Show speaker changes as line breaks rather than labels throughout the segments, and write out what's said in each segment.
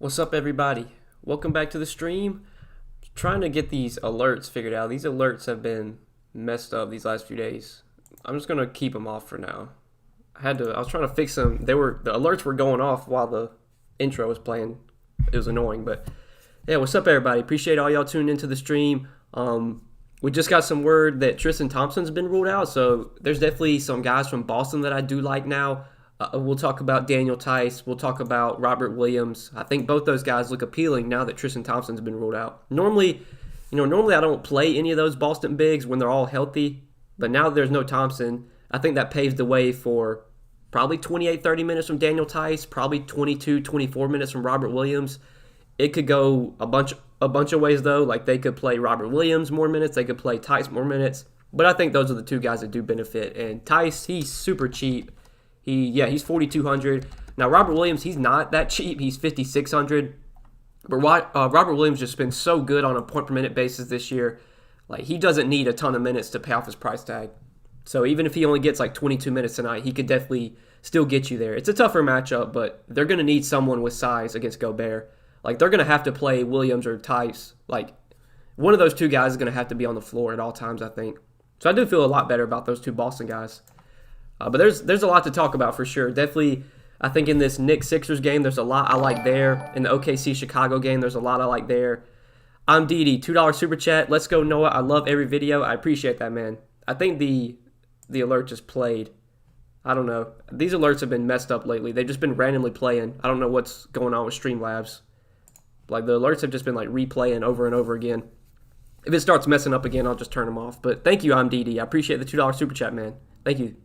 What's up, everybody? Welcome back to the stream. Trying to get these alerts figured out. These alerts have been messed up these last few days. I'm just gonna keep them off for now. I was trying to fix them. The alerts were going off while the intro was playing. It was annoying, but yeah. What's up, everybody? Appreciate all y'all tuning into the stream. We just got some word that Tristan Thompson's been ruled out, so there's definitely some guys from Boston that I do like now. We'll talk about Daniel Tice. We'll talk about Robert Williams. I think both those guys look appealing now that Tristan Thompson's been ruled out. Normally I don't play any of those Boston bigs when they're all healthy, but now that there's no Thompson, I think that paves the way for probably 28, 30 minutes from Daniel Tice, probably 22, 24 minutes from Robert Williams. It could go a bunch of ways, though. Like, they could play Robert Williams more minutes. They could play Tice more minutes. But I think those are the two guys that do benefit. And Tice, he's super cheap. He's 4,200. Now, Robert Williams, he's not that cheap. He's 5,600. But Robert Williams just been so good on a point per minute basis this year. Like, he doesn't need a ton of minutes to pay off his price tag. So even if he only gets like 22 minutes tonight, he could definitely still get you there. It's a tougher matchup, but they're going to need someone with size against Gobert. Like, they're going to have to play Williams or Tice. Like, one of those two guys is going to have to be on the floor at all times, I think. So I do feel a lot better about those two Boston guys. But there's a lot to talk about for sure. Definitely, I think in this Knicks-Sixers game, there's a lot I like there. In the OKC-Chicago game, there's a lot I like there. I'm Didi, $2 super chat. Let's go, Noah. I love every video. I appreciate that, man. I think the alert just played. I don't know. These alerts have been messed up lately. They've just been randomly playing. I don't know what's going on with Streamlabs. Like, the alerts have just been like replaying over and over again. If it starts messing up again, I'll just turn them off. But thank you, I'm Didi. I appreciate the $2 super chat, man. Thank you.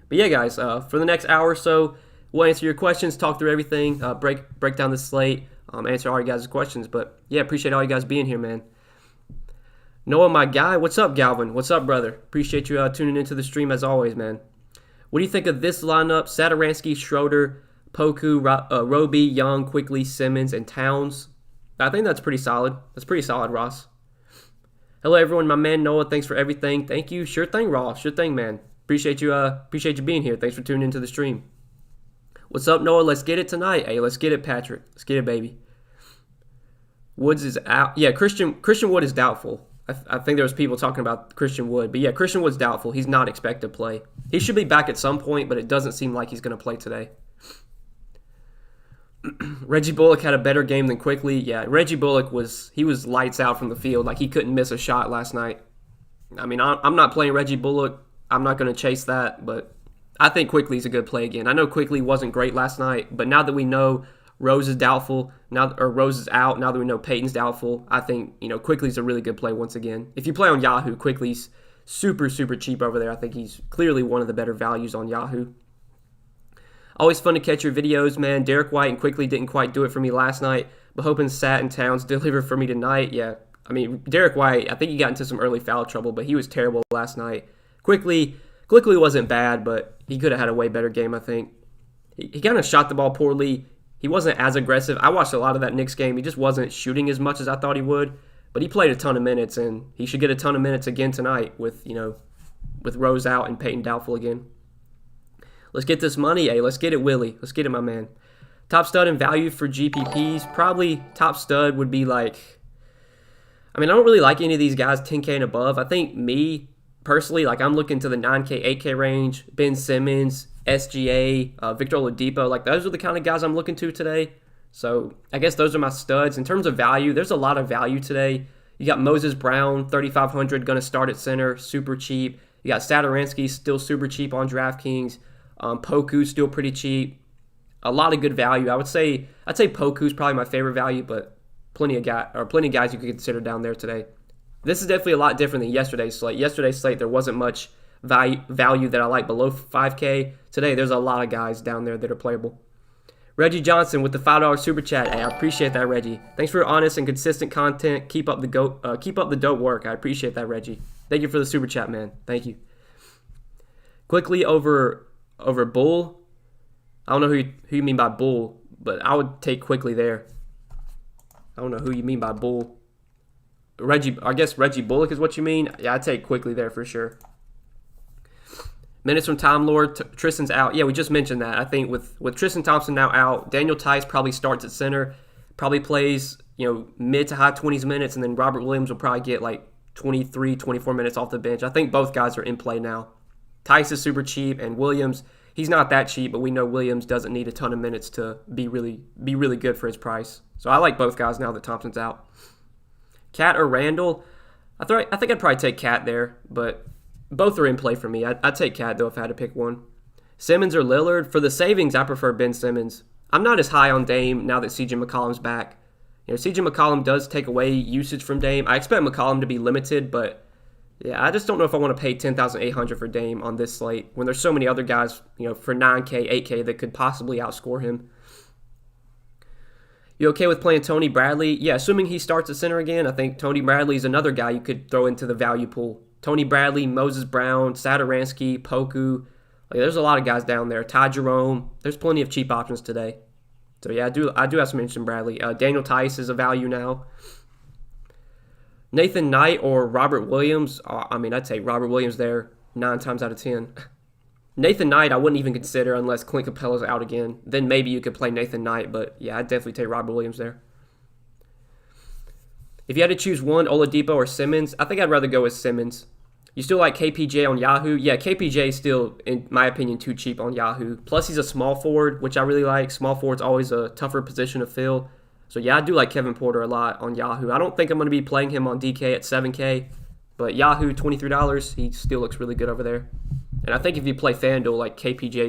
But yeah, guys, for the next hour or so, we'll answer your questions, talk through everything, break down the slate, answer all you guys' questions. But yeah, appreciate all you guys being here, man. Noah, my guy, what's up, Galvin? What's up, brother? Appreciate you tuning into the stream as always, man. What do you think of this lineup? Satoransky, Schroeder, Poku, Roby, Young, Quickly, Simmons, and Towns. I think that's pretty solid. That's pretty solid, Ross. Hello, everyone. My man Noah, thanks for everything. Thank you. Sure thing, Ross. Sure thing, man. Appreciate you being here. Thanks for tuning into the stream. What's up, Noah? Let's get it tonight. Hey, let's get it, Patrick. Let's get it, baby. Woods is out. Yeah, Christian Wood is doubtful. I think there was people talking about Christian Wood. But yeah, Christian Wood's doubtful. He's not expected to play. He should be back at some point, but it doesn't seem like he's going to play today. Reggie Bullock had a better game than Quickly. Yeah, Reggie Bullock was lights out from the field. Like, he couldn't miss a shot last night. I mean, I'm not playing Reggie Bullock. I'm not going to chase that, but I think Quickly's a good play again. I know Quickly wasn't great last night, but now that we know Rose is doubtful, Rose is out, now that we know Peyton's doubtful, I think, Quickly's a really good play once again. If you play on Yahoo, Quickly's super, super cheap over there. I think he's clearly one of the better values on Yahoo. Always fun to catch your videos, man. Derek White and Quickly didn't quite do it for me last night, but hoping Sat and Towns deliver for me tonight. Yeah, I mean, Derek White, I think he got into some early foul trouble, but he was terrible last night. Quickly wasn't bad, but he could have had a way better game, I think. He kind of shot the ball poorly. He wasn't as aggressive. I watched a lot of that Knicks game. He just wasn't shooting as much as I thought he would, but he played a ton of minutes, and he should get a ton of minutes again tonight with Rose out and Peyton doubtful again. Let's get this money. Hey, let's get it, Willie. Let's get it, my man. Top stud and value for GPPs. Probably top stud would be like, I mean, I don't really like any of these guys 10K and above. I think me, personally, like, I'm looking to the 9K, 8K range. Ben Simmons, SGA, Victor Oladipo. Like, those are the kind of guys I'm looking to today. So I guess those are my studs. In terms of value, there's a lot of value today. You got Moses Brown, 3,500, going to start at center, super cheap. You got Satoransky, still super cheap on Draftkings. Poku's still pretty cheap. A lot of good value. I'd say Poku's probably my favorite value, but plenty of guys you could consider down there today. This is definitely a lot different than yesterday's slate. Yesterday's slate, there wasn't much value that I like below 5K. Today, there's a lot of guys down there that are playable. Reggie Johnson with the $5 super chat. Hey, I appreciate that, Reggie. Thanks for your honest and consistent content. Keep up the dope work. I appreciate that, Reggie. Thank you for the super chat, man. Thank you. Quickly over Bull. I don't know who you mean by Bull, but I would take Quickly there. I don't know who you mean by Bull. I guess Reggie Bullock is what you mean. Yeah, I'd take Quickly there for sure. Minutes from Time Lord. Tristan's out. Yeah, we just mentioned that. I think with Tristan Thompson now out, Daniel Tice probably starts at center. probably plays, mid to high 20s minutes, and then Robert Williams will probably get like 23, 24 minutes off the bench. I think both guys are in play now. Tice is super cheap, and Williams, he's not that cheap, but we know Williams doesn't need a ton of minutes to be really good for his price. So I like both guys now that Thompson's out. Cat or Randall, I think I'd probably take Cat there, but both are in play for me. I'd take Cat, though, if I had to pick one. Simmons or Lillard? For the savings, I prefer Ben Simmons. I'm not as high on Dame now that CJ McCollum's back. CJ McCollum does take away usage from Dame. I expect McCollum to be limited, but yeah, I just don't know if I want to pay $10,800 for Dame on this slate when there's so many other guys, for $9K, $8K that could possibly outscore him. You okay with playing Tony Bradley? Yeah, assuming he starts at center again, I think Tony Bradley is another guy you could throw into the value pool. Tony Bradley, Moses Brown, Satoransky, Poku. There's a lot of guys down there. Ty Jerome. There's plenty of cheap options today. So yeah, I do have some interest in Bradley. Daniel Tice is a value now. Nathan Knight or Robert Williams. I'd take Robert Williams there 9 times out of 10. Nathan Knight, I wouldn't even consider unless Clint Capella's out again. Then maybe you could play Nathan Knight, but yeah, I'd definitely take Robert Williams there. If you had to choose one, Oladipo or Simmons, I think I'd rather go with Simmons. You still like KPJ on Yahoo? Yeah, KPJ is still, in my opinion, too cheap on Yahoo. Plus, he's a small forward, which I really like. Small forward's always a tougher position to fill. So yeah, I do like Kevin Porter a lot on Yahoo. I don't think I'm going to be playing him on DK at 7K, but Yahoo, $23, he still looks really good over there. And I think if you play FanDuel, like KPJ,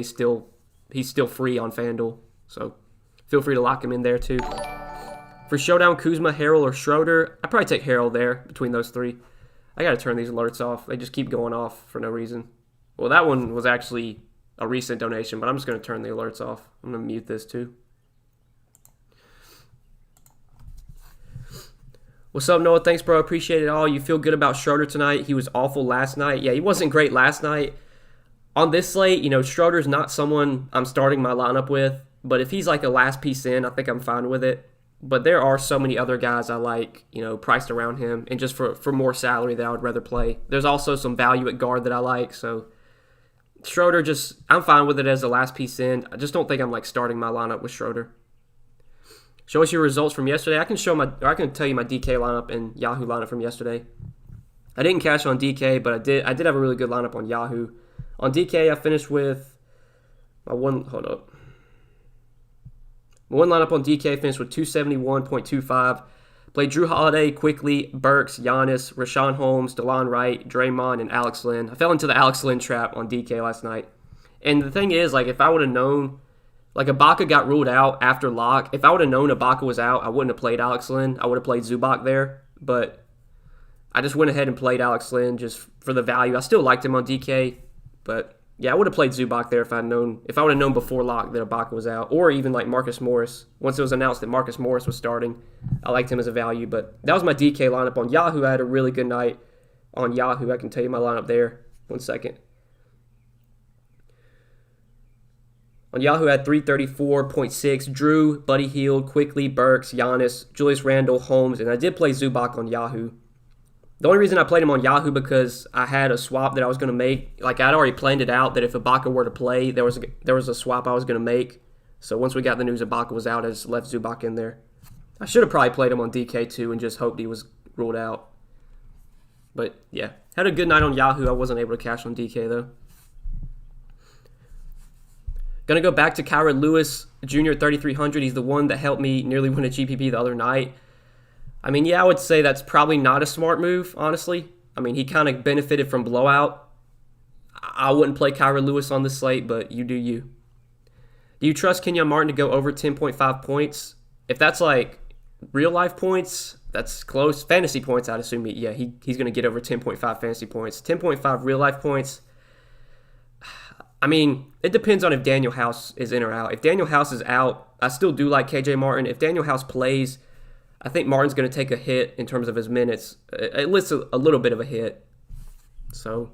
he's still free on FanDuel. So feel free to lock him in there too. For Showdown, Kuzma, Harrell, or Schroeder, I'd probably take Harrell there between those three. I got to turn these alerts off. They just keep going off for no reason. Well, that one was actually a recent donation, but I'm just going to turn the alerts off. I'm going to mute this too. What's up, Noah? Thanks, bro. Appreciate it all. You feel good about Schroeder tonight? He was awful last night. Yeah, he wasn't great last night. On this slate, Schroeder's not someone I'm starting my lineup with, but if he's like a last piece in, I think I'm fine with it. But there are so many other guys I like, priced around him, and just for more salary that I would rather play. There's also some value at guard that I like, so Schroeder I'm fine with it as a last piece in. I just don't think I'm starting my lineup with Schroeder. Show us your results from yesterday. I can tell you my DK lineup and Yahoo lineup from yesterday. I didn't cash on DK, but I did have a really good lineup on Yahoo. On DK, I finished with my one. Hold up. My one lineup on DK finished with 271.25. Played Drew Holiday, Quickly, Burks, Giannis, Rashawn Holmes, DeLon Wright, Draymond, and Alex Len. I fell into the Alex Len trap on DK last night. And the thing is, if I would have known, Ibaka got ruled out after lock. If I would have known Ibaka was out, I wouldn't have played Alex Len. I would have played Zubac there. But I just went ahead and played Alex Len just for the value. I still liked him on DK, but yeah, I would have played Zubac there if I would have known before lock that Ibaka was out, or even Marcus Morris. Once it was announced that Marcus Morris was starting, I liked him as a value. But that was my DK lineup on Yahoo. I had a really good night on Yahoo. I can tell you my lineup there. 1 second. On Yahoo, I had 334.6. Drew, Buddy Hield, Quickly, Burks, Giannis, Julius Randle, Holmes, and I did play Zubac on Yahoo. The only reason I played him on Yahoo because I had a swap that I was going to make. I'd already planned it out that if Ibaka were to play, there was a swap I was going to make. So once we got the news Ibaka was out, I just left Zubac in there. I should have probably played him on DK too and just hoped he was ruled out. But yeah, had a good night on Yahoo. I wasn't able to cash on DK though. Going to go back to Kyra Lewis Jr. 3,300. He's the one that helped me nearly win a GPP the other night. I would say that's probably not a smart move, honestly. He kind of benefited from blowout. I wouldn't play Kyra Lewis on this slate, but you do you. Do you trust Kenyon Martin to go over 10.5 points? If that's real life points, that's close. Fantasy points, I'd assume, he's going to get over 10.5 fantasy points. 10.5 real life points. It depends on if Daniel House is in or out. If Daniel House is out, I still do like KJ Martin. If Daniel House plays, I think Martin's going to take a hit in terms of his minutes, at least a little bit of a hit. So,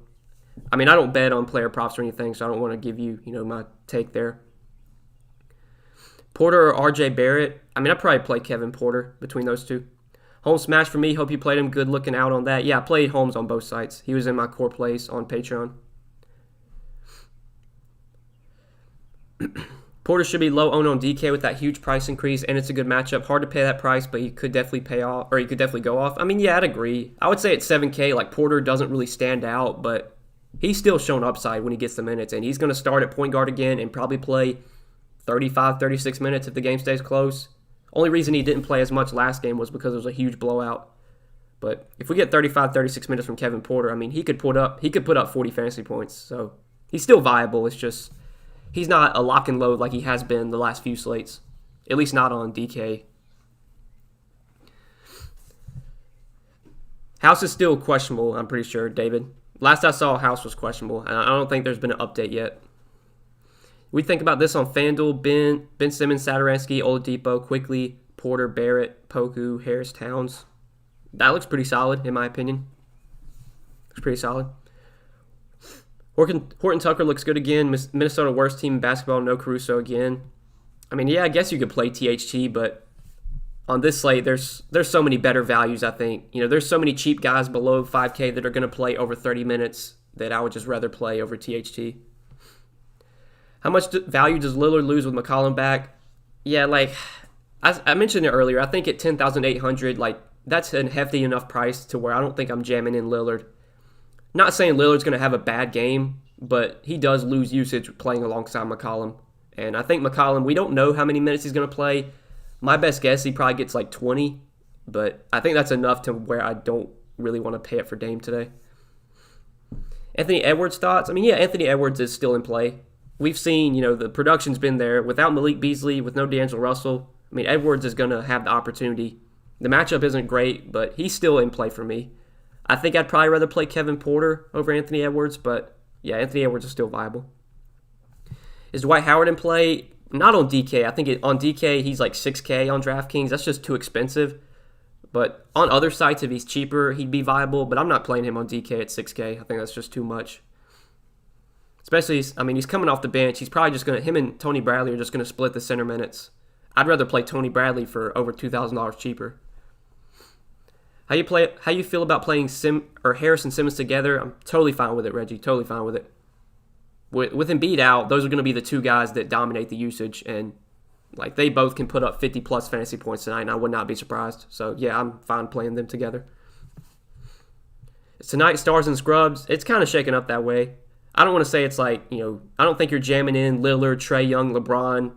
I don't bet on player props or anything, so I don't want to give you, my take there. Porter or RJ Barrett? I'd probably play Kevin Porter between those two. Holmes smash for me. Hope you played him. Good looking out on that. Yeah, I played Holmes on both sites. He was in my core plays on Patreon. Porter should be low owned on DK with that huge price increase, and it's a good matchup. Hard to pay that price, but he could definitely pay off, or he could definitely go off. I mean, yeah, I'd agree. I would say at 7K, like Porter doesn't really stand out, but he's still shown upside when he gets the minutes, and he's going to start at point guard again and probably play 35, 36 minutes if the game stays close. Only reason he didn't play as much last game was because it was a huge blowout. But if we get 35, 36 minutes from Kevin Porter, I mean, he could put up 40 fantasy points. So he's still viable. It's just he's not a lock and load like he has been the last few slates. At least not on DK. House is still questionable, I'm pretty sure, David. Last I saw, House was questionable. And I don't think there's been an update yet. We think about this on FanDuel. Ben Simmons, Satoransky, Oladipo, Quickly, Porter, Barrett, Poku, Harris, Towns. That looks pretty solid, in my opinion. Looks pretty solid. Horton Tucker looks good again. Minnesota worst team in basketball. No Caruso again. I mean, yeah, I guess you could play THT, but on this slate, there's so many better values, I think. You know, there's so many cheap guys below 5K that are going to play over 30 minutes that I would just rather play over THT. How much value does Lillard lose with McCollum back? Yeah, like I mentioned it earlier. I think at 10,800, like that's a hefty enough price to where I don't think I'm jamming in Lillard. Not saying Lillard's going to have a bad game, but he does lose usage playing alongside McCollum. And I think McCollum, we don't know how many minutes he's going to play. My best guess, he probably gets like 20, but I think that's enough to where I don't really want to pay it for Dame today. Anthony Edwards' thoughts? I mean, yeah, Anthony Edwards is still in play. We've seen, the production's been there. Without Malik Beasley, with no D'Angelo Russell, I mean, Edwards is going to have the opportunity. The matchup isn't great, but he's still in play for me. I think I'd probably rather play Kevin Porter over Anthony Edwards, but yeah, Anthony Edwards is still viable. Is Dwight Howard in play? Not on DK. I think on DK, he's like 6K on DraftKings. That's just too expensive. But on other sites, if he's cheaper, he'd be viable. But I'm not playing him on DK at 6K. I think that's just too much. Especially, I mean, he's coming off the bench. He's probably just him and Tony Bradley are just going to split the center minutes. I'd rather play Tony Bradley for over $2,000 cheaper. How you feel about playing Harris and Simmons together? I'm totally fine with it, Reggie. Totally fine with it. With Embiid out, those are going to be the two guys that dominate the usage, and like they both can put up 50-plus fantasy points tonight, and I would not be surprised. So, yeah, I'm fine playing them together. Tonight, Stars and Scrubs. It's kind of shaking up that way. I don't want to say it's like, I don't think you're jamming in Lillard, Trae Young, LeBron,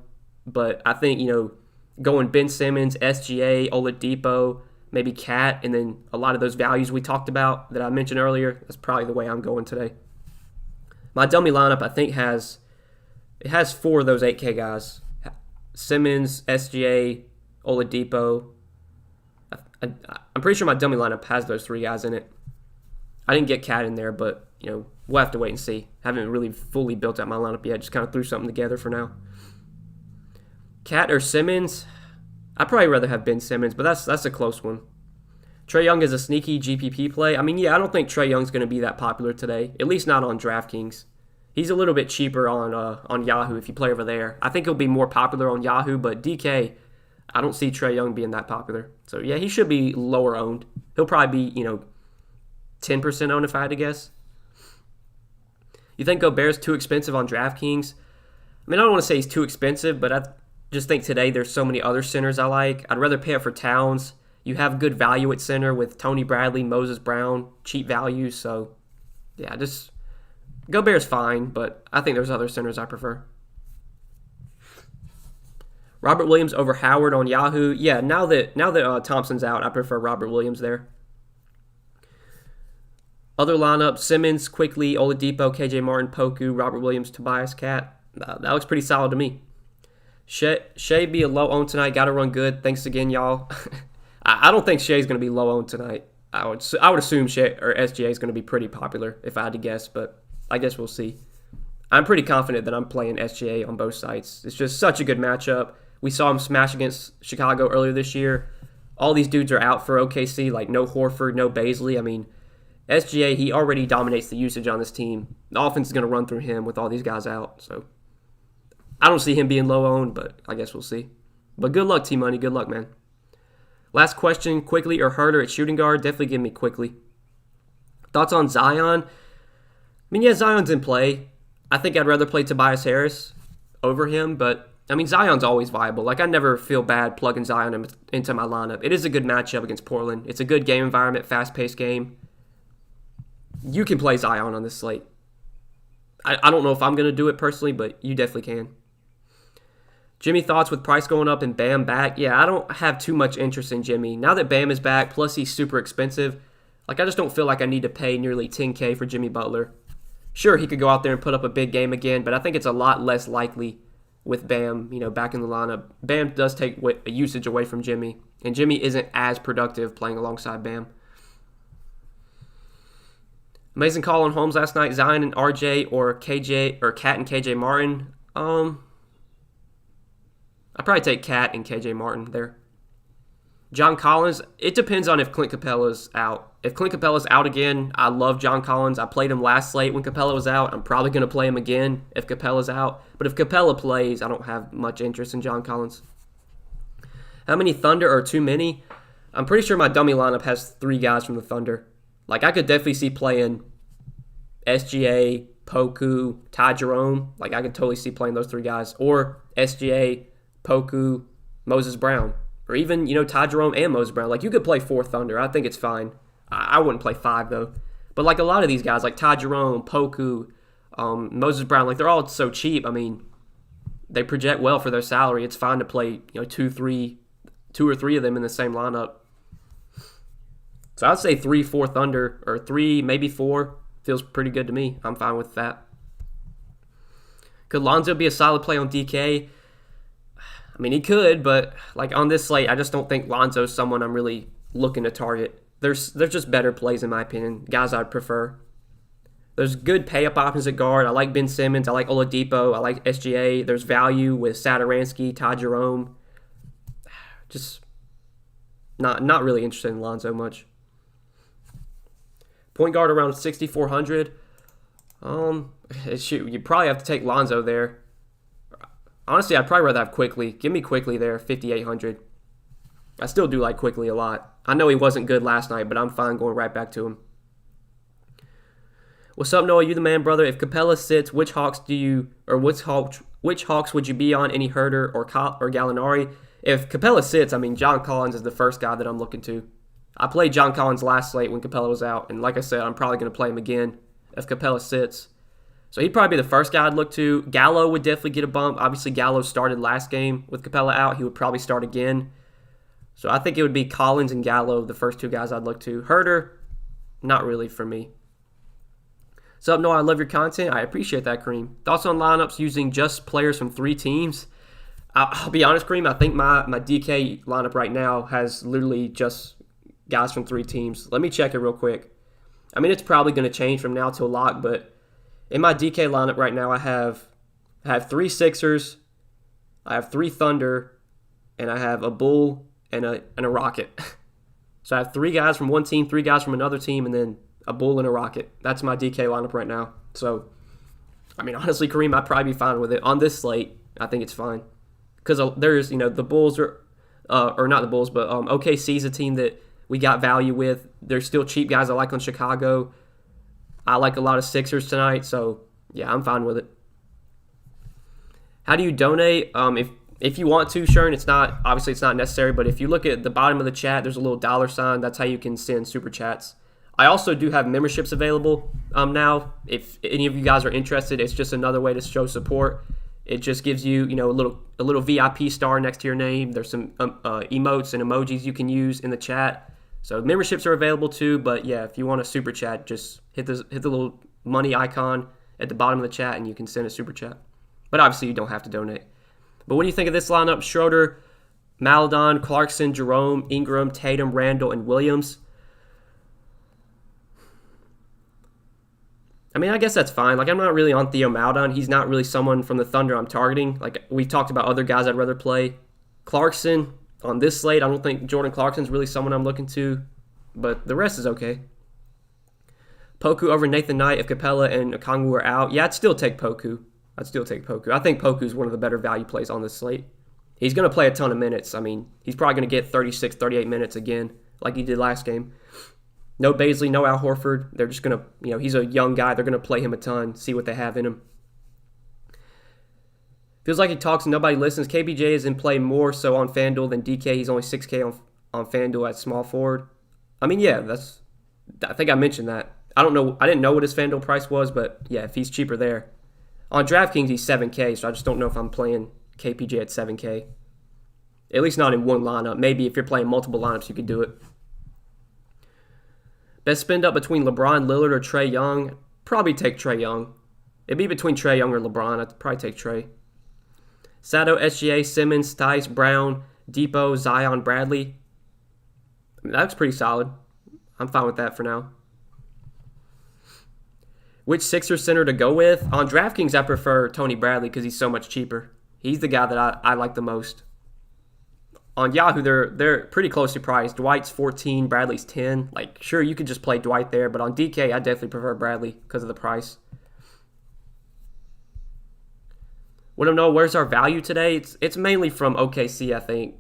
but I think, going Ben Simmons, SGA, Oladipo, maybe Cat, and then a lot of those values we talked about that I mentioned earlier, that's probably the way I'm going today. My dummy lineup, I think, has 4 of those 8K guys. Simmons, SGA, Oladipo. I'm pretty sure my dummy lineup has those 3 guys in it. I didn't get Cat in there, but, we'll have to wait and see. Haven't really fully built out my lineup yet. Just kind of threw something together for now. Cat or Simmons? I'd probably rather have Ben Simmons, but that's a close one. Trae Young is a sneaky GPP play. I mean, yeah, I don't think Trae Young's going to be that popular today, at least not on DraftKings. He's a little bit cheaper on Yahoo if you play over there. I think he'll be more popular on Yahoo, but DK, I don't see Trae Young being that popular. So, yeah, he should be lower owned. He'll probably be, 10% owned if I had to guess. You think Gobert's too expensive on DraftKings? I mean, I don't want to say he's too expensive, but I just think today there's so many other centers I like. I'd rather pay up for Towns. You have good value at center with Tony Bradley, Moses Brown, cheap value. So, yeah, just Gobert's fine, but I think there's other centers I prefer. Robert Williams over Howard on Yahoo. Yeah, now that Thompson's out, I prefer Robert Williams there. Other lineup, Simmons, Quickly, Oladipo, KJ Martin, Poku, Robert Williams, Tobias, Cat. That looks pretty solid to me. Shea be a low owned tonight. Got to run good. Thanks again, y'all. I don't think Shea's going to be low owned tonight. I would assume Shea or SGA is going to be pretty popular if I had to guess, but I guess we'll see. I'm pretty confident that I'm playing SGA on both sites. It's just such a good matchup. We saw him smash against Chicago earlier this year. All these dudes are out for OKC, like no Horford, no Baisley. I mean, SGA, he already dominates the usage on this team. The offense is going to run through him with all these guys out, so I don't see him being low owned, but I guess we'll see. But good luck, T-Money. Good luck, man. Last question, Quickly or Herter at shooting guard? Definitely give me Quickly. Thoughts on Zion? I mean, yeah, Zion's in play. I think I'd rather play Tobias Harris over him, but I mean, Zion's always viable. Like, I never feel bad plugging Zion into my lineup. It is a good matchup against Portland. It's a good game environment, fast-paced game. You can play Zion on this slate. I don't know if I'm going to do it personally, but you definitely can. Jimmy, thoughts with price going up and Bam back? Yeah, I don't have too much interest in Jimmy. Now that Bam is back, plus he's super expensive, like I just don't feel like I need to pay nearly $10K for Jimmy Butler. Sure, he could go out there and put up a big game again, but I think it's a lot less likely with Bam, back in the lineup. Bam does take a usage away from Jimmy, and Jimmy isn't as productive playing alongside Bam. Amazing call on Holmes last night. Zion and RJ or KJ or Cat and KJ Martin. I'd probably take Cat and KJ Martin there. John Collins, it depends on if Clint Capella's out. If Clint Capella's out again, I love John Collins. I played him last slate when Capella was out. I'm probably going to play him again if Capella's out. But if Capella plays, I don't have much interest in John Collins. How many Thunder are too many? I'm pretty sure my dummy lineup has 3 guys from the Thunder. Like, I could definitely see playing SGA, Poku, Ty Jerome. Like, I could totally see playing those 3 guys. Or SGA, Poku, Moses Brown. Or even, Ty Jerome and Moses Brown. Like, you could play 4 Thunder. I think it's fine. I wouldn't play 5, though. But, like, a lot of these guys, like Ty Jerome, Poku, Moses Brown, like, they're all so cheap. I mean, they project well for their salary. It's fine to play, 2 or 3 of them in the same lineup. So I'd say 3, 4 Thunder, or 3, maybe 4. Feels pretty good to me. I'm fine with that. Could Lonzo be a solid play on DK? I mean, he could, but like on this slate, I just don't think Lonzo's someone I'm really looking to target. There's just better plays in my opinion, guys I'd prefer. There's good pay-up options at guard. I like Ben Simmons. I like Oladipo. I like SGA. There's value with Satoransky, Ty Jerome. Just not really interested in Lonzo much. Point guard around 6,400. Shoot, you probably have to take Lonzo there. Honestly, I'd probably rather have Quickly. Give me Quickly there, 5,800. I still do like Quickly a lot. I know he wasn't good last night, but I'm fine going right back to him. What's up, Noah? You the man, brother. If Capella sits, which Hawks would you be on? Any Herter or Gallinari? If Capella sits, I mean, John Collins is the first guy that I'm looking to. I played John Collins last slate when Capella was out, and like I said, I'm probably going to play him again if Capella sits. So he'd probably be the first guy I'd look to. Gallo would definitely get a bump. Obviously, Gallo started last game with Capella out. He would probably start again. So I think it would be Collins and Gallo, the first 2 guys I'd look to. Herter, not really for me. What's up, Noah? I love your content. I appreciate that, Kareem. Thoughts on lineups using just players from 3 teams? I'll be honest, Kareem, I think my DK lineup right now has literally just guys from 3 teams. Let me check it real quick. I mean, it's probably going to change from now till lock, but in my DK lineup right now, I have 3 Sixers, I have 3 Thunder, and I have a Bull and a Rocket. So I have 3 guys from one team, 3 guys from another team, and then a Bull and a Rocket. That's my DK lineup right now. So, I mean, honestly, Kareem, I'd probably be fine with it. On this slate, I think it's fine. Because there's, the Bulls are, or not the Bulls, but OKC's a team that we got value with. There's still cheap guys I like on Chicago. I like a lot of Sixers tonight, so yeah, I'm fine with it. How do you donate? If you want to, Shern, it's not necessary, but if you look at the bottom of the chat, there's a little $. That's how you can send super chats. I also do have memberships available now. If any of you guys are interested, it's just another way to show support. It just gives you, a little VIP star next to your name. There's some emotes and emojis you can use in the chat. So memberships are available too, but yeah, if you want a super chat, just hit the little money icon at the bottom of the chat and you can send a super chat. But obviously you don't have to donate. But what do you think of this lineup? Schroeder, Maledon, Clarkson, Jerome, Ingram, Tatum, Randall, and Williams. I mean, I guess that's fine. Like, I'm not really on Theo Maledon. He's not really someone from the Thunder I'm targeting. Like, we talked about other guys I'd rather play. Clarkson, on this slate, I don't think Jordan Clarkson's really someone I'm looking to. But the rest is okay. Poku over Nathan Knight if Capella and Okongwu are out. Yeah, I'd still take Poku. I think Poku's one of the better value plays on this slate. He's going to play a ton of minutes. I mean, he's probably going to get 36, 38 minutes again, like he did last game. No Baisley, no Al Horford. They're just going to, he's a young guy. They're going to play him a ton, see what they have in him. If Feels like he talks and nobody listens. KBJ is in play more so on FanDuel than DK. He's only 6K on FanDuel at small forward. I mean, yeah, I think I mentioned that. I don't know. I didn't know what his FanDuel price was, but yeah, if he's cheaper there. On DraftKings, he's 7K, so I just don't know if I'm playing KPJ at 7K. At least not in one lineup. Maybe if you're playing multiple lineups, you could do it. Best spend up between LeBron, Lillard, or Trae Young? Probably take Trae Young. It'd be between Trae Young or LeBron. I'd probably take Trae. Sato, SGA, Simmons, Tice, Brown, Depot, Zion, Bradley. I mean, that looks pretty solid. I'm fine with that for now. Which Sixers center to go with? On DraftKings, I prefer Tony Bradley because he's so much cheaper. He's the guy that I like the most. On Yahoo, they're pretty closely priced. Dwight's 14, Bradley's 10. Like, sure, you could just play Dwight there, but on DK, I definitely prefer Bradley because of the price. Want to know where's our value today? It's mainly from OKC, I think.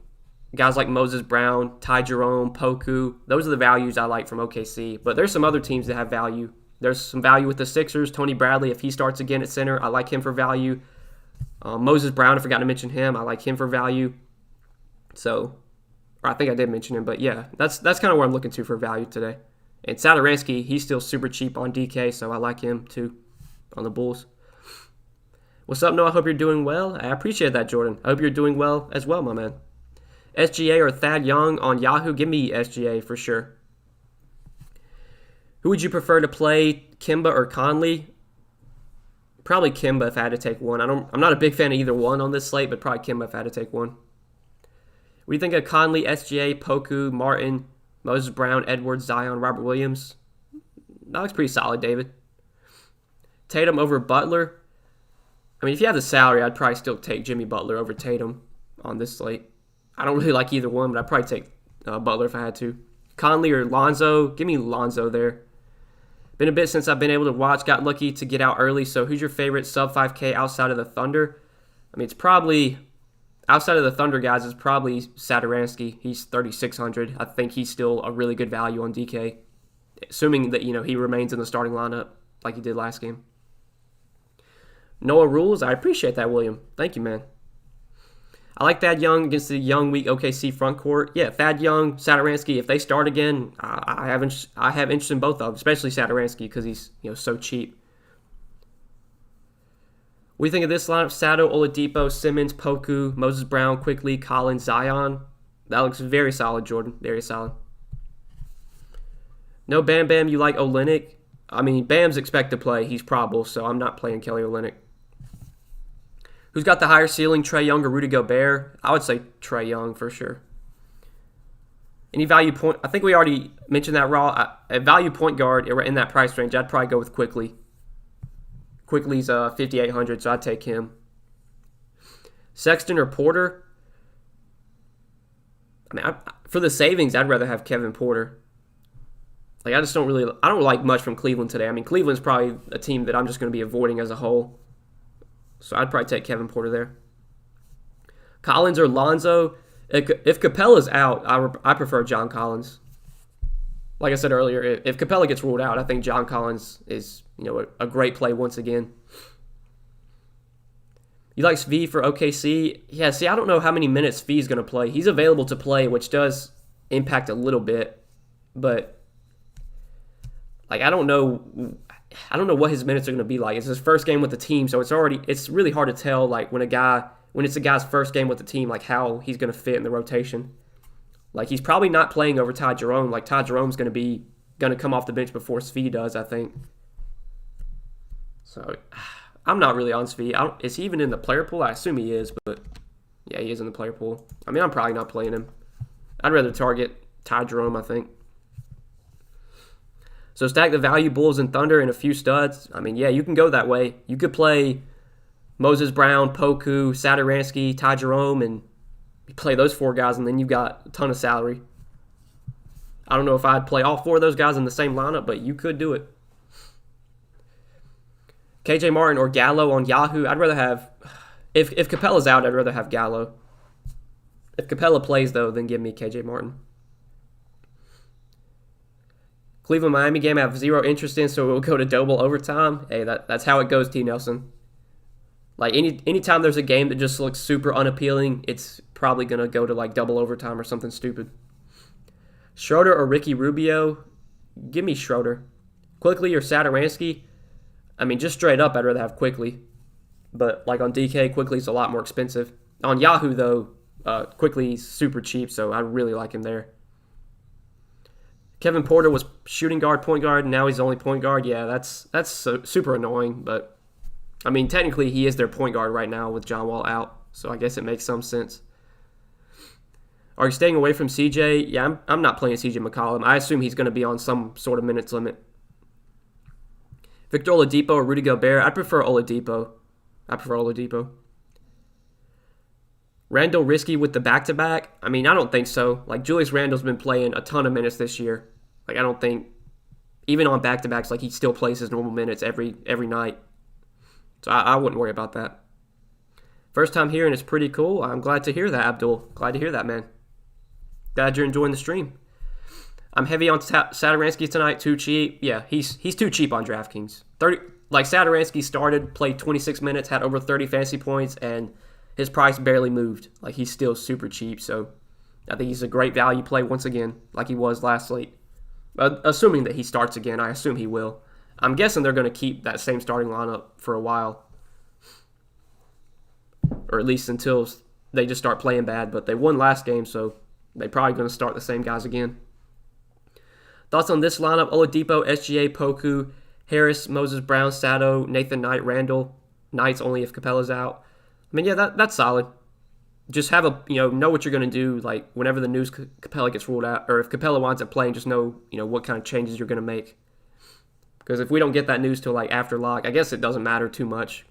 Guys like Moses Brown, Ty Jerome, Poku. Those are the values I like from OKC. But there's some other teams that have value. There's some value with the Sixers. Tony Bradley, if he starts again at center, I like him for value. Moses Brown, I forgot to mention him. I like him for value. So, or I think I did mention him, but yeah, that's kind of where I'm looking to for value today. And Satoransky, he's still super cheap on DK, so I like him too on the Bulls. What's up, Noah? I hope you're doing well. I appreciate that, Jordan. I hope you're doing well as well, my man. SGA or Thad Young on Yahoo? Give me SGA for sure. Who would you prefer to play, Kemba or Conley? Probably Kemba if I had to take one. I'm not a big fan of either one on this slate, but probably Kemba if I had to take one. What do you think of Conley, SGA, Poku, Martin, Moses Brown, Edwards, Zion, Robert Williams? That looks pretty solid, David. Tatum over Butler. I mean, if you have the salary, I'd probably still take Jimmy Butler over Tatum on this slate. I don't really like either one, but I'd probably take Butler if I had to. Conley or Lonzo? Give me Lonzo there. Been a bit since I've been able to watch. Got lucky to get out early. So who's your favorite sub 5K outside of the Thunder? I mean, it's probably, outside of the Thunder guys, it's probably Satoransky. He's 3,600. I think he's still a really good value on DK. Assuming that, he remains in the starting lineup like he did last game. Noah Rules, I appreciate that, William. Thank you, man. I like Thad Young against the young, weak OKC front court. Yeah, Thad Young, Satoransky, if they start again, I have interest in both of them, especially Satoransky because he's so cheap. What do you think of this lineup? Sato, Oladipo, Simmons, Poku, Moses Brown, Quickly, Collins, Zion. That looks very solid, Jordan. Very solid. No Bam Bam, you like Olynyk? I mean, Bam's expect to play. He's probable, so I'm not playing Kelly Olynyk. Who's got the higher ceiling, Trae Young or Rudy Gobert? I would say Trae Young for sure. Any value point? I think we already mentioned that, Raw. A value point guard in that price range, I'd probably go with Quickly. Quickly's 5,800, so I'd take him. Sexton or Porter? I mean, for the savings, I'd rather have Kevin Porter. Like, I don't like much from Cleveland today. I mean, Cleveland's probably a team that I'm just going to be avoiding as a whole. So I'd probably take Kevin Porter there. Collins or Lonzo? If Capella's out, I prefer John Collins. Like I said earlier, if Capella gets ruled out, I think John Collins is a great play once again. You like Svi for OKC? Yeah, see, I don't know how many minutes Svi's going to play. He's available to play, which does impact a little bit. But like I don't know what his minutes are going to be like. It's his first game with the team, so it's really hard to tell like when it's a guy's first game with the team, like how he's going to fit in the rotation. Like he's probably not playing over Ty Jerome. Like Ty Jerome's going to come off the bench before Svi does, I think. So I'm not really on Svi. Is he even in the player pool? I assume he is, but yeah, he is in the player pool. I mean, I'm probably not playing him. I'd rather target Ty Jerome, I think. So stack the value Bulls and Thunder and a few studs. I mean, yeah, you can go that way. You could play Moses Brown, Poku, Satoransky, Ty Jerome, and you play those four guys, and then you've got a ton of salary. I don't know if I'd play all four of those guys in the same lineup, but you could do it. KJ Martin or Gallo on Yahoo. I'd rather have, if Capella's out, I'd rather have Gallo. If Capella plays, though, then give me KJ Martin. Cleveland-Miami game I have zero interest in, so it will go to double overtime. Hey, that's how it goes, T. Nelson. Like anytime there's a game that just looks super unappealing, it's probably gonna go to like double overtime or something stupid. Schroeder or Ricky Rubio? Give me Schroeder. Quickly or Satoransky? I mean, just straight up, I'd rather have Quickly. But like on DK, Quickly's a lot more expensive. On Yahoo though, Quickly's super cheap, so I really like him there. Kevin Porter was shooting guard, point guard, and now he's only point guard. Yeah, that's super annoying, but I mean, technically he is their point guard right now with John Wall out, so I guess it makes some sense. Are you staying away from CJ? Yeah, I'm not playing CJ McCollum. I assume he's going to be on some sort of minutes limit. Victor Oladipo or Rudy Gobert? I prefer Oladipo. Randall risky with the back-to-back? I mean, I don't think so. Like, Julius Randle's been playing a ton of minutes this year. Like, I don't think, even on back-to-backs, like, he still plays his normal minutes every night. So I wouldn't worry about that. First time here, and it's pretty cool. I'm glad to hear that, Abdul. Glad to hear that, man. Glad you're enjoying the stream. I'm heavy on Satoransky tonight. Too cheap. Yeah, he's too cheap on DraftKings. Satoransky started, played 26 minutes, had over 30 fantasy points, and his price barely moved. Like, he's still super cheap. So I think he's a great value play once again, like he was last slate. Assuming that he starts again, I assume he will. I'm guessing they're going to keep that same starting lineup for a while, or at least until they just start playing bad. But they won last game, so they're probably going to start the same guys again. Thoughts on this lineup? Oladipo, SGA, Poku, Harris, Moses Brown, Sato, Nathan Knight, Randall. Knight's only if Capella's out. I mean, yeah, that's solid. Just have know what you're going to do. Like, whenever the news Capella gets ruled out, or if Capella winds up playing, just know, what kind of changes you're going to make. Because if we don't get that news till like after lock, I guess it doesn't matter too much.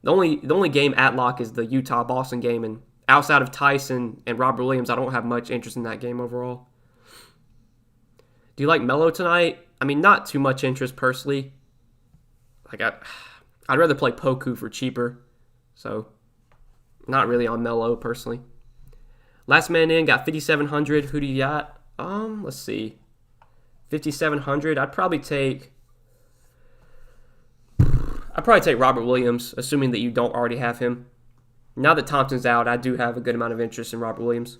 The only game at lock is the Utah-Boston game, and outside of Tyson and Robert Williams, I don't have much interest in that game overall. Do you like Melo tonight? I mean, not too much interest personally. Like I'd rather play Poku for cheaper, so not really on Melo personally. Last man in got 5,700. Who do you got? Let's see, 5,700. I'd probably take Robert Williams, assuming that you don't already have him. Now that Thompson's out, I do have a good amount of interest in Robert Williams.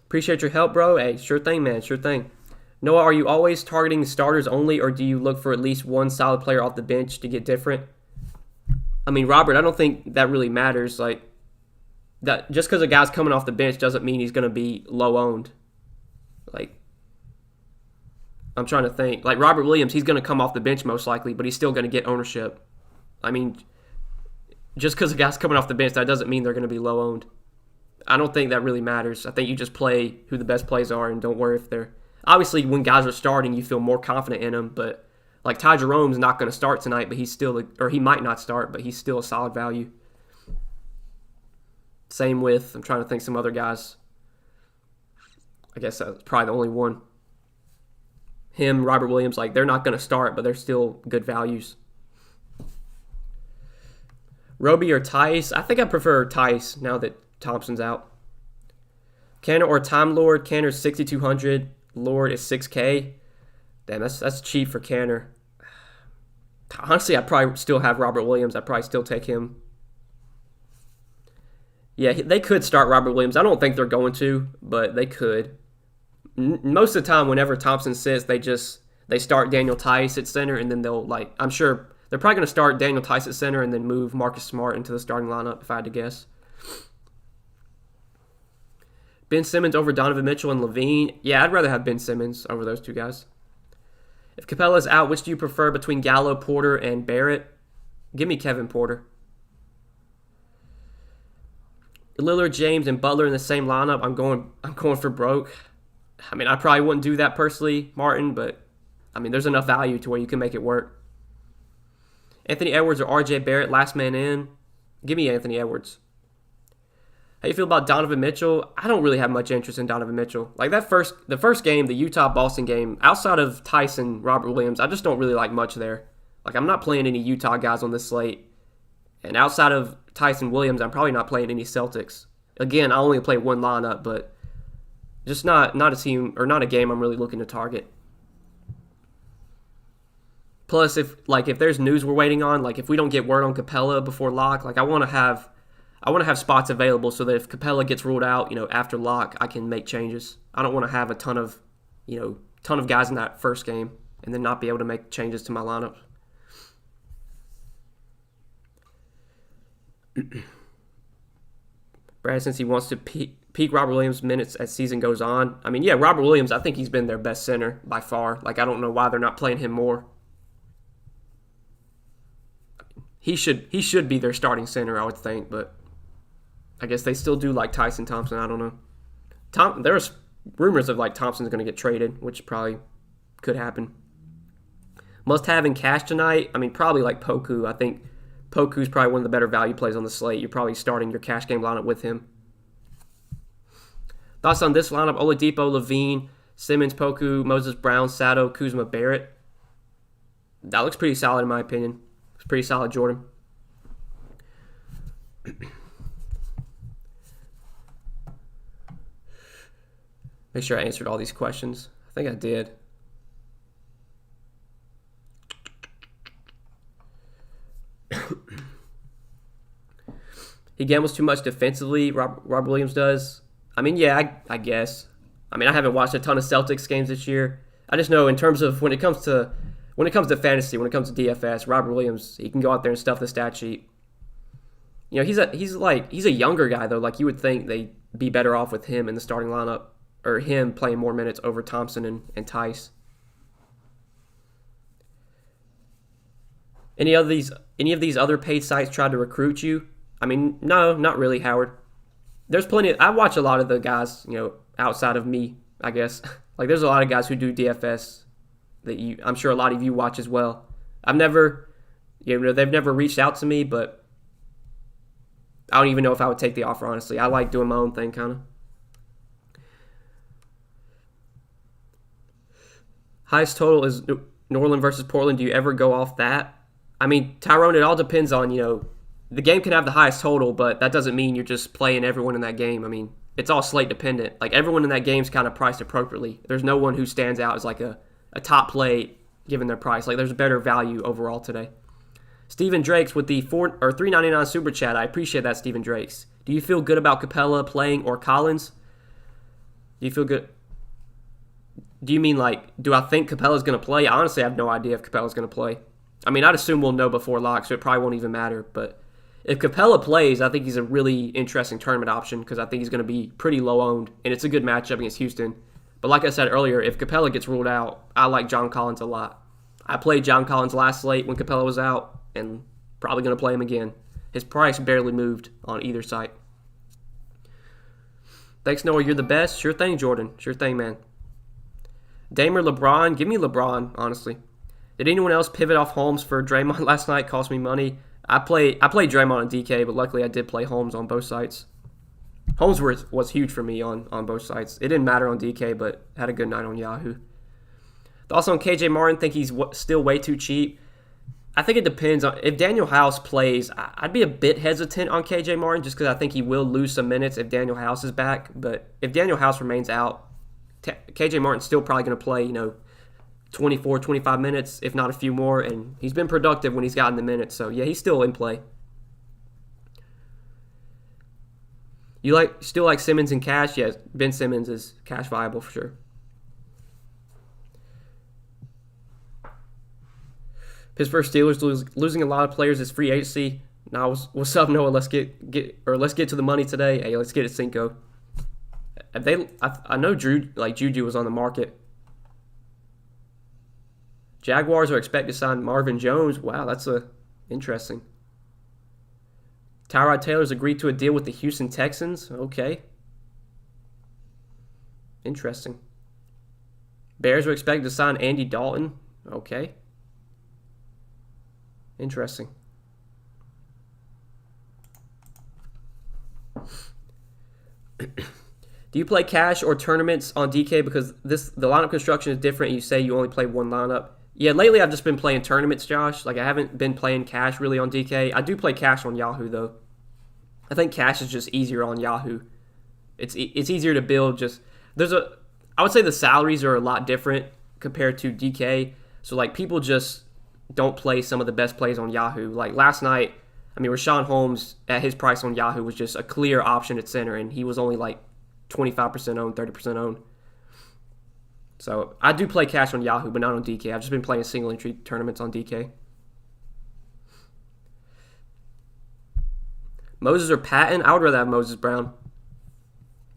Appreciate your help, bro. Hey, sure thing, man. Sure thing. Noah, are you always targeting starters only, or do you look for at least one solid player off the bench to get different? I mean, Robert, I don't think that really matters. Like, that just because a guy's coming off the bench doesn't mean he's going to be low owned. Like, I'm trying to think. Like, Robert Williams, he's going to come off the bench most likely, but he's still going to get ownership. I mean, just because a guy's coming off the bench, that doesn't mean they're going to be low owned. I don't think that really matters. I think you just play who the best plays are and don't worry if they're... Obviously, when guys are starting, you feel more confident in them, but like Ty Jerome's not going to start tonight, but he's still... Or he might not start, but he's still a solid value. Same with... I'm trying to think some other guys. I guess that's probably the only one. Him, Robert Williams, like, they're not going to start, but they're still good values. Roby or Tice? I think I prefer Tice now that Thompson's out. Canner or Time Lord? Canner's 6,200. Lord is 6K. Damn, that's cheap for Canner. Honestly, I'd probably still have Robert Williams. I'd probably still take him. Yeah, they could start Robert Williams. I don't think they're going to, but they could. Most of the time, whenever Thompson sits, they start Daniel Tice at center, and then I'm sure they're probably going to start Daniel Tice at center and then move Marcus Smart into the starting lineup, if I had to guess. Ben Simmons over Donovan Mitchell and Levine. Yeah, I'd rather have Ben Simmons over those two guys. If Capella's out, which do you prefer between Gallo, Porter, and Barrett? Give me Kevin Porter. Lillard, James, and Butler in the same lineup. I'm going for broke. I mean, I probably wouldn't do that personally, Martin, but I mean, there's enough value to where you can make it work. Anthony Edwards or RJ Barrett, last man in. Give me Anthony Edwards. How you feel about Donovan Mitchell? I don't really have much interest in Donovan Mitchell. Like the first game, the Utah-Boston game, outside of Tyson, Robert Williams, I just don't really like much there. Like, I'm not playing any Utah guys on this slate. And outside of Tyson Williams, I'm probably not playing any Celtics. Again, I only play one lineup, but just not a team or not a game I'm really looking to target. Plus, if there's news we're waiting on, like if we don't get word on Capella before lock, like I want to have spots available so that if Capella gets ruled out, after lock, I can make changes. I don't want to have a ton of guys in that first game and then not be able to make changes to my lineup. Brad, since he wants to peak Robert Williams minutes as season goes on. I mean, yeah, Robert Williams, I think he's been their best center by far. Like, I don't know why they're not playing him more. He should be their starting center, I would think, but I guess they still do like Tyson Thompson. I don't know. There's rumors of like Thompson's going to get traded, which probably could happen. Must have in cash tonight. I mean, probably like Poku. I think Poku's probably one of the better value plays on the slate. You're probably starting your cash game lineup with him. Thoughts on this lineup? Oladipo, Levine, Simmons, Poku, Moses Brown, Sato, Kuzma, Barrett. That looks pretty solid in my opinion. It's pretty solid, Jordan. Make sure I answered all these questions. I think I did. He gambles too much defensively, Robert Williams does. I mean, yeah, I guess. I mean, I haven't watched a ton of Celtics games this year. I just know in terms of when it comes to fantasy, when it comes to DFS, Robert Williams, he can go out there and stuff the stat sheet. He's a younger guy though. Like you would think they'd be better off with him in the starting lineup, or him playing more minutes over Thompson and Tice. Any of these other paid sites tried to recruit you? I mean, no, not really, Howard. There's plenty. I watch a lot of the guys, outside of me, I guess. Like, there's a lot of guys who do DFS that I'm sure a lot of you watch as well. They've never reached out to me, but I don't even know if I would take the offer, honestly. I like doing my own thing, kind of. Highest total is New Orleans versus Portland. Do you ever go off that? I mean, Tyrone, it all depends on, the game can have the highest total, but that doesn't mean you're just playing everyone in that game. I mean, it's all slate dependent. Like, everyone in that game's kind of priced appropriately. There's no one who stands out as like a top play given their price. Like, there's better value overall today. Stephen Drakes with the $3.99 super chat. I appreciate that, Stephen Drakes. Do you feel good about Capella playing or Collins? Do you feel good? Do you mean like, do I think Capella's going to play? I honestly have no idea if Capella's going to play. I mean, I'd assume we'll know before lock, so it probably won't even matter. But if Capella plays, I think he's a really interesting tournament option because I think he's going to be pretty low owned, and it's a good matchup against Houston. But like I said earlier, if Capella gets ruled out, I like John Collins a lot. I played John Collins last slate when Capella was out, and probably going to play him again. His price barely moved on either site. Thanks, Noah. You're the best. Sure thing, Jordan. Sure thing, man. Dame or LeBron? Give me LeBron, honestly. Did anyone else pivot off Holmes for Draymond last night? Cost me money. I played Draymond on DK, but luckily I did play Holmes on both sites. Holmes was huge for me on both sites. It didn't matter on DK, but had a good night on Yahoo. Also on KJ Martin, think he's still way too cheap. I think it depends on if Daniel House plays. I'd be a bit hesitant on KJ Martin just because I think he will lose some minutes if Daniel House is back. But if Daniel House remains out, KJ Martin's still probably going to play, 24, 25 minutes, if not a few more, and he's been productive when he's gotten the minutes. So yeah, he's still in play. You still like Simmons in cash? Yes, Ben Simmons is cash viable for sure. Pittsburgh Steelers losing a lot of players as free agency. Now, what's up, Noah? Let's get to the money today. Hey, let's get it, Cinco. I know Juju was on the market. Jaguars are expected to sign Marvin Jones. Wow, that's interesting. Tyrod Taylor's agreed to a deal with the Houston Texans. Okay. Interesting. Bears are expected to sign Andy Dalton. Okay. Interesting. Do you play cash or tournaments on DK? Because the lineup construction is different. You say you only play one lineup. Yeah, lately I've just been playing tournaments, Josh. Like, I haven't been playing cash really on DK. I do play cash on Yahoo, though. I think cash is just easier on Yahoo. It's easier to build. I would say the salaries are a lot different compared to DK. So, like, people just don't play some of the best plays on Yahoo. Like last night, I mean, Rashawn Holmes at his price on Yahoo was just a clear option at center, and he was only like 25% owned, 30% owned. So I do play cash on Yahoo, but not on DK. I've just been playing single entry tournaments on DK. Moses or Patton? I would rather have Moses Brown.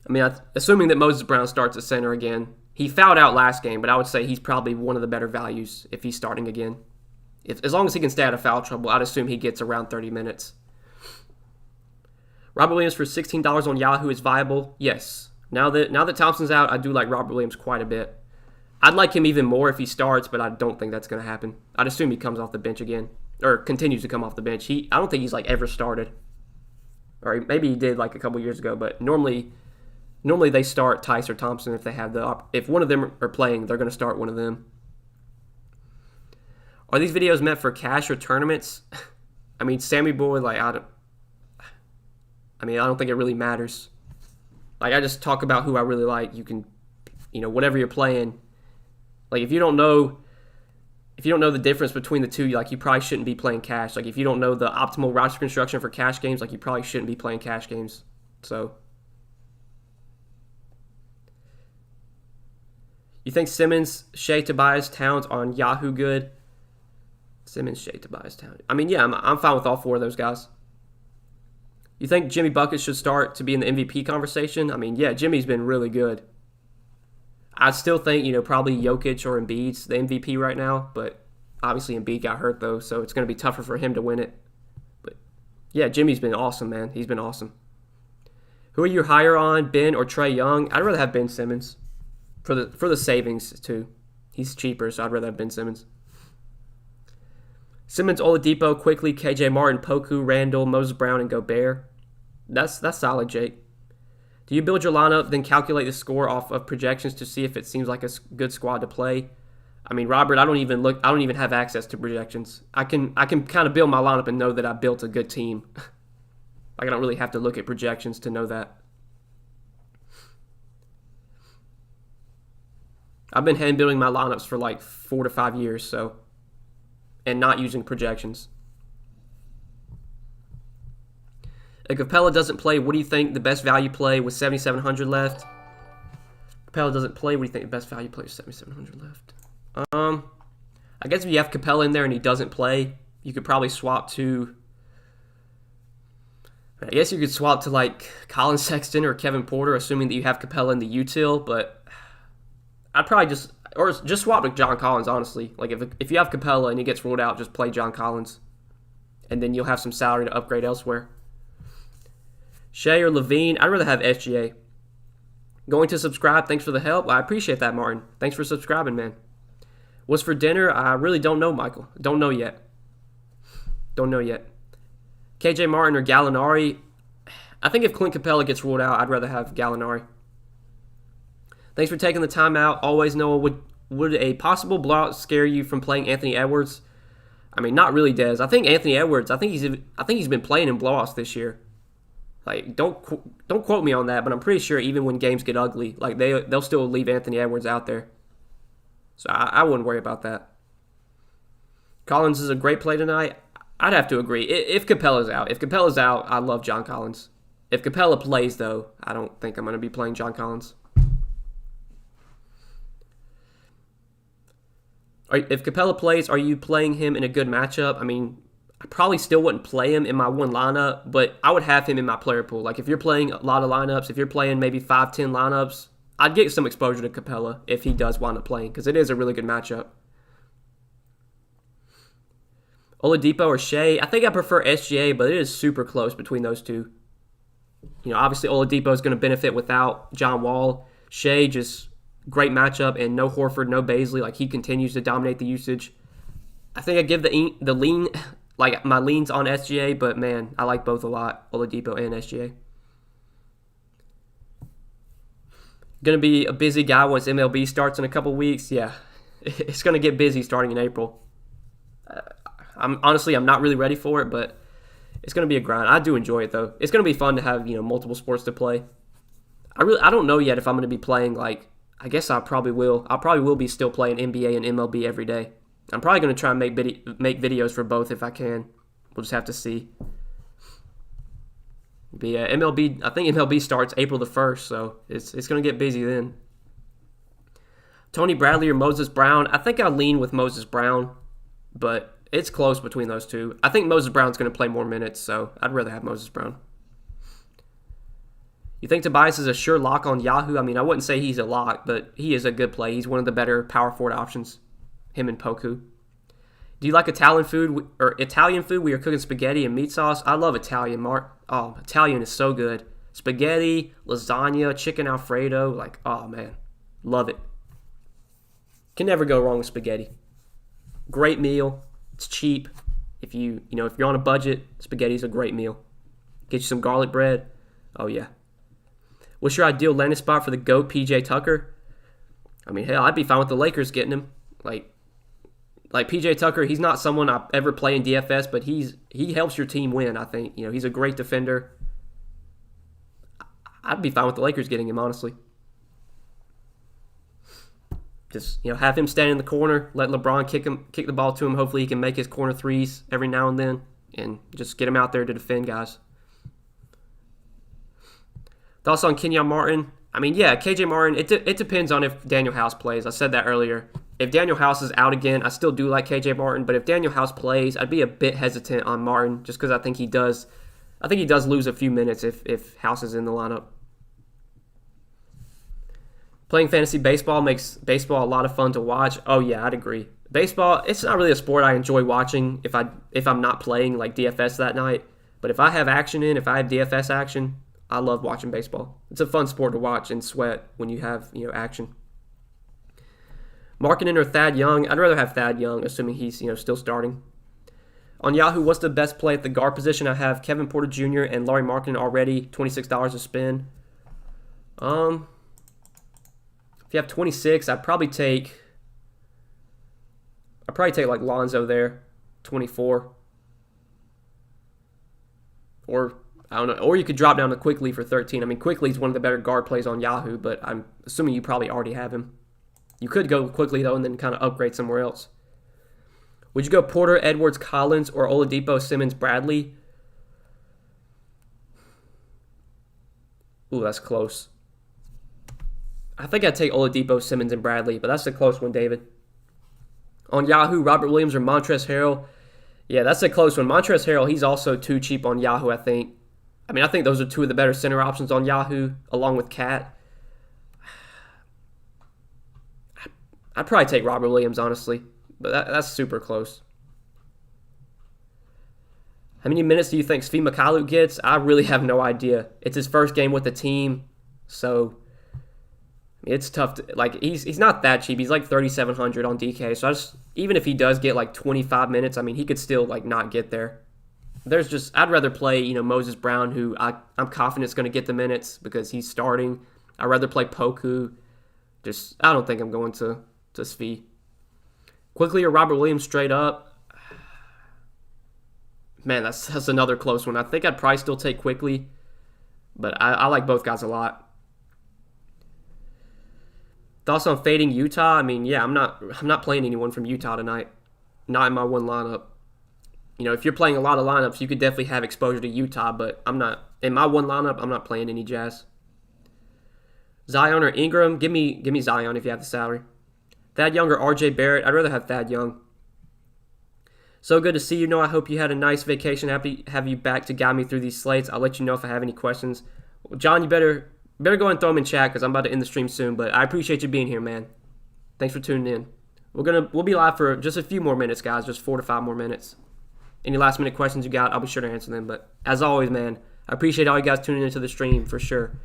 I mean, assuming that Moses Brown starts at center again. He fouled out last game, but I would say he's probably one of the better values if he's starting again. As long as he can stay out of foul trouble, I'd assume he gets around 30 minutes. Robert Williams for $16 on Yahoo is viable. Yes. Now that Thompson's out, I do like Robert Williams quite a bit. I'd like him even more if he starts, but I don't think that's going to happen. I'd assume he comes off the bench again, or continues to come off the bench. I don't think he's like ever started, or maybe he did like a couple years ago. But normally they start Tice or Thompson if they have if one of them are playing, they're going to start one of them. Are these videos meant for cash or tournaments? I mean, Sammy Boy, like I don't think it really matters. Like I just talk about who I really like. You can, whatever you're playing. Like if you don't know the difference between the two, you probably shouldn't be playing cash. Like if you don't know the optimal roster construction for cash games, like you probably shouldn't be playing cash games. So you think Simmons, Shea, Tobias, Towns on Yahoo good? Simmons, Shea, Tobias, Towns. I mean, yeah, I'm fine with all four of those guys. You think Jimmy Buckets should start to be in the MVP conversation? I mean, yeah, Jimmy's been really good. I still think, probably Jokic or Embiid's the MVP right now, but obviously Embiid got hurt, though, so it's going to be tougher for him to win it. But, yeah, Jimmy's been awesome, man. He's been awesome. Who are you higher on, Ben or Trae Young? I'd rather have Ben Simmons for the savings, too. He's cheaper, so I'd rather have Ben Simmons. Simmons, Oladipo, quickly, KJ Martin, Poku, Randall, Moses Brown, and Gobert. That's solid, Jake. Do you build your lineup, then calculate the score off of projections to see if it seems like a good squad to play? I mean, Robert, I don't even have access to projections. I can kind of build my lineup and know that I built a good team. Like I don't really have to look at projections to know that. I've been hand building my lineups for like 4 to 5 years, and not using projections. If Capella doesn't play, what do you think the best value play with 7,700 left? Capella doesn't play, what do you think the best value play with 7,700 left? I guess if you have Capella in there and he doesn't play, you could probably swap to... I guess you could swap to like Colin Sexton or Kevin Porter, assuming that you have Capella in the util, but I'd probably just swap to John Collins, honestly. Like if you have Capella and he gets ruled out, just play John Collins. And then you'll have some salary to upgrade elsewhere. Shea or Levine, I'd rather have SGA. Going to subscribe, thanks for the help. I appreciate that, Martin. Thanks for subscribing, man. What's for dinner? I really don't know, Michael. Don't know yet. KJ Martin or Gallinari? I think if Clint Capella gets ruled out, I'd rather have Gallinari. Thanks for taking the time out. Always, Noah, would a possible blowout scare you from playing Anthony Edwards? I mean, not really, Dez. I think Anthony Edwards, I think he's been playing in blowouts this year. Like, don't quote me on that, but I'm pretty sure even when games get ugly, like they'll still leave Anthony Edwards out there. So I wouldn't worry about that. Collins is a great play tonight. I'd have to agree. If Capella's out, I love John Collins. If Capella plays, though, I don't think I'm going to be playing John Collins. If Capella plays, are you playing him in a good matchup? I mean, I probably still wouldn't play him in my one lineup, but I would have him in my player pool. Like, if you're playing a lot of lineups, if you're playing maybe 5-10 lineups, I'd get some exposure to Capella if he does wind up playing, because it is a really good matchup. Oladipo or Shea, I think I prefer SGA, but it is super close between those two. Obviously Oladipo is going to benefit without John Wall. Shea, just great matchup, and no Horford, no Bazley. Like, he continues to dominate the usage. I think I give the lean, like my leans on SGA, but man, I like both a lot, Oladipo and SGA. Going to be a busy guy once MLB starts in a couple weeks. Yeah, it's going to get busy starting in April. I'm not really ready for it, but it's going to be a grind. I do enjoy it, though. It's going to be fun to have, multiple sports to play. I don't know yet if I'm going to be playing, like, I guess I probably will. I probably will be still playing NBA and MLB every day. I'm probably going to try and make videos for both if I can. We'll just have to see. But yeah, MLB, I think MLB starts April the 1st, so it's going to get busy then. Tony Bradley or Moses Brown? I think I lean with Moses Brown, but it's close between those two. I think Moses Brown's going to play more minutes, so I'd rather have Moses Brown. You think Tobias is a sure lock on Yahoo? I mean, I wouldn't say he's a lock, but he is a good play. He's one of the better power forward options, him and Poku. Do you like Italian food? We are cooking spaghetti and meat sauce. I love Italian, Mark. Oh, Italian is so good. Spaghetti, lasagna, chicken Alfredo. Like, oh, man. Love it. Can never go wrong with spaghetti. Great meal. It's cheap. If you're on a budget, spaghetti's a great meal. Get you some garlic bread. Oh, yeah. What's your ideal landing spot for the GOAT, PJ Tucker? I mean, hell, I'd be fine with the Lakers getting him. Like PJ Tucker, he's not someone I ever play in DFS, but he helps your team win, I think. He's a great defender. I'd be fine with the Lakers getting him, honestly. Just, have him stand in the corner, let LeBron kick the ball to him. Hopefully he can make his corner threes every now and then, and just get him out there to defend guys. Thoughts on Kenyon Martin? I mean, yeah, KJ Martin, it depends on if Daniel House plays. I said that earlier. If Daniel House is out again, I still do like KJ Martin, but if Daniel House plays, I'd be a bit hesitant on Martin just because I think he does lose a few minutes if House is in the lineup. Playing fantasy baseball makes baseball a lot of fun to watch. Oh yeah, I'd agree. Baseball, it's not really a sport I enjoy watching if I'm not playing like DFS that night. But if I have action if I have DFS action, I love watching baseball. It's a fun sport to watch and sweat when you have action. Markkanen or Thad Young? I'd rather have Thad Young, assuming he's still starting. On Yahoo, what's the best play at the guard position? I have Kevin Porter Jr. and Lauri Markkanen already. $26 a spin. If you have 26, I'd probably take like Lonzo there, 24. Or I don't know. Or you could drop down to Quickly for 13. I mean, Quickly's one of the better guard plays on Yahoo, but I'm assuming you probably already have him. You could go Quickly, though, and then kind of upgrade somewhere else. Would you go Porter, Edwards, Collins, or Oladipo, Simmons, Bradley? Ooh, that's close. I think I'd take Oladipo, Simmons, and Bradley, but that's a close one, David. On Yahoo, Robert Williams or Montrezl Harrell? Yeah, that's a close one. Montrezl Harrell, he's also too cheap on Yahoo, I think. I mean, I think those are two of the better center options on Yahoo, along with Cat. I'd probably take Robert Williams, honestly, but that's super close. How many minutes do you think Svi Mykhailiuk gets? I really have no idea. It's his first game with the team, so it's tough to, he's not that cheap. He's like 3,700 on DK, so even if he does get like 25 minutes, I mean, he could still not get there. I'd rather play, Moses Brown, who I'm confident is going to get the minutes because he's starting. I'd rather play Poku. I don't think I'm going to Svi. Quickly or Robert Williams straight up? Man, that's another close one. I think I'd probably still take Quickly, but I like both guys a lot. Thoughts on fading Utah? I mean, yeah, I'm not playing anyone from Utah tonight. Not in my one lineup. If you're playing a lot of lineups, you could definitely have exposure to Utah, but I'm not in my one lineup. I'm not playing any Jazz. Zion or Ingram? Give me Zion if you have the salary. Thad Young or RJ Barrett? I'd rather have Thad Young. So good to see you. I hope you had a nice vacation. Happy to have you back to guide me through these slates. I'll let you know if I have any questions. Well, John, you better go and throw them in chat because I'm about to end the stream soon. But I appreciate you being here, man. Thanks for tuning in. We'll be live for just a few more minutes, guys. Just 4 to 5 more minutes. Any last minute questions you got, I'll be sure to answer them. But as always, man, I appreciate all you guys tuning into the stream for sure.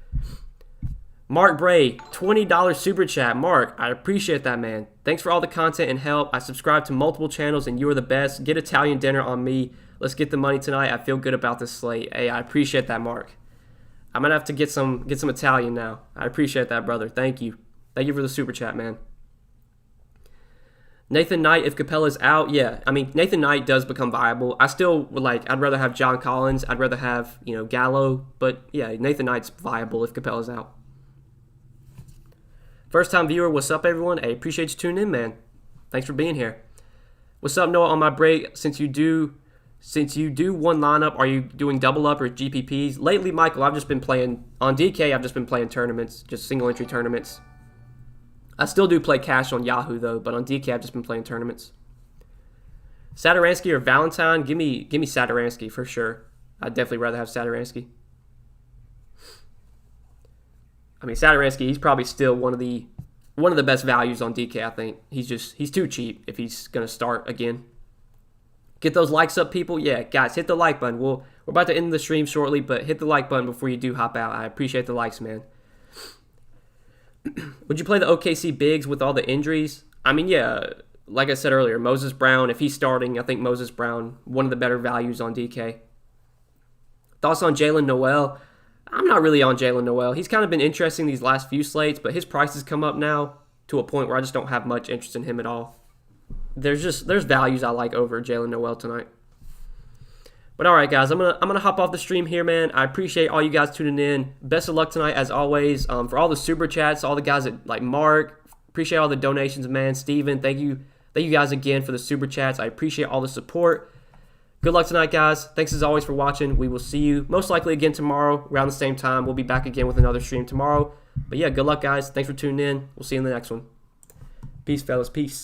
Mark Bray, $20 super chat. Mark, I appreciate that, man. Thanks for all the content and help. I subscribe to multiple channels and you are the best. Get Italian dinner on me. Let's get the money tonight. I feel good about this slate. Hey, I appreciate that, Mark. I'm gonna have to get some Italian now. I appreciate that, brother. Thank you. Thank you for the super chat, man. Nathan Knight, if Capella's out, yeah. I mean, Nathan Knight does become viable. I still would I'd rather have John Collins. I'd rather have, Gallo. But, yeah, Nathan Knight's viable if Capella's out. First time viewer, what's up, everyone? Hey, appreciate you tuning in, man. Thanks for being here. What's up, Noah? On my break, since you do one lineup, are you doing double up or GPPs? Lately, Michael, I've just been playing on DK. I've just been playing tournaments, just single entry tournaments. I still do play cash on Yahoo though, but on DK I've just been playing tournaments. Satoransky or Valentine? Give me Satoransky for sure. I'd definitely rather have Satoransky. I mean, Satoransky, he's probably still one of the best values on DK. I think he's too cheap if he's gonna start again. Get those likes up, people. Yeah, guys, hit the like button. We're about to end the stream shortly, but hit the like button before you do hop out. I appreciate the likes, man. Would you play the OKC bigs with all the injuries? I mean, yeah, like I said earlier, Moses Brown, if he's starting, I think Moses Brown, one of the better values on DK. Thoughts on Jalen Noel? I'm not really on Jalen Noel. He's kind of been interesting these last few slates, but his price has come up now to a point where I just don't have much interest in him at all. There's values I like over Jalen Noel tonight. But all right, guys, I'm gonna hop off the stream here, man. I appreciate all you guys tuning in. Best of luck tonight, as always. For all the super chats, all the guys that like Mark, appreciate all the donations, man. Steven, thank you guys again for the super chats. I appreciate all the support. Good luck tonight, guys. Thanks as always for watching. We will see you most likely again tomorrow around the same time. We'll be back again with another stream tomorrow. But yeah, good luck, guys. Thanks for tuning in. We'll see you in the next one. Peace, fellas. Peace.